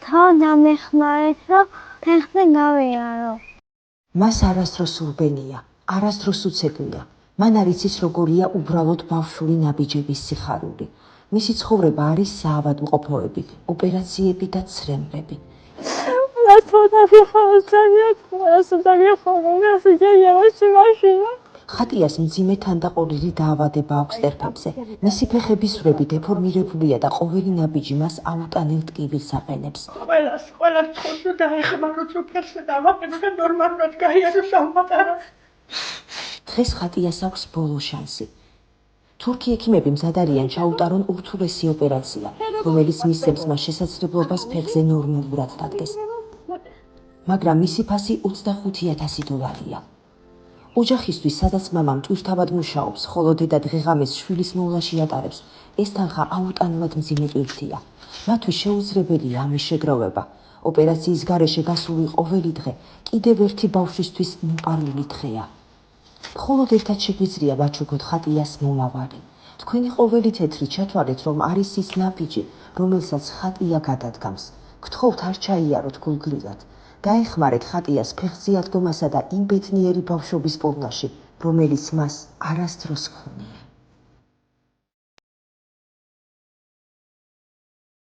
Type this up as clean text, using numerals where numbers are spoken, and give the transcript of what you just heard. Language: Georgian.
თავ დამეხმარეთ, რომ ფეხზე გავიარო. მას არასდროს ურბენია, არასდროს უცებია. მან არ იცის როგორია უბრალოდ ბავშვური ნაბიჯების სიხარული. მისი ცხოვრება არის საავადმყოფოები, ოპერაციები და ცრემლები. ხატიას მძიმე თანდაყოლილი დაავადება აქვს ტერფებზე. მისი ფეხების ზვრები დეფორმირებულია და ყოველი ნაბიჯი მას აუტანელ ტკივილს აყენებს. ყველას ცხონდა დაეხმაროთ, რომ ფეხზე დავაყენო და ნორმალურად გაიარო სამყარო. დღეს ხატიას აქვს ბოლო შანსი. თურქი ექიმები მზად არიან ჩაუტარონ ურთულესი ოპერაცია, რომელიც მისცემს მას შესაძლებლობას ფეხზე ნორმალურად დადგეს. მაგრამ მისი ფასი $25,000. ოჯახისთვის, სადაც მამა მტვირთავად მუშაობს, ხოლო დედა დღე-ღამეს შვილის მოვლაში ატარებს, ეს თანხა აუტანელად მძიმე ტვირთია. მათთვის შეუძლებელია ამის შეგროვება. ოპერაციის გარეშე გასული ყოველი დღე კიდევ ერთი ბავშვისთვის მოყარული დღეა. მხოლოდ ერთად შეგვიძლია ვაჩუქოთ ხატიას მომავალი. თქვენი ყოველი თეთრი ჩათვალეთ, რომ არის ის ნაბიჯი, რომელსაც ხატია გადადგამს. გთხოვთ არ ჩაიაროთ გულგრილად. დაეხმარეთ ხატიას ფეხზე ადგომასა და იმ ბედნიერი ბავშვობის პოვნაში, რომელიც მას არასდროს ჰქონია.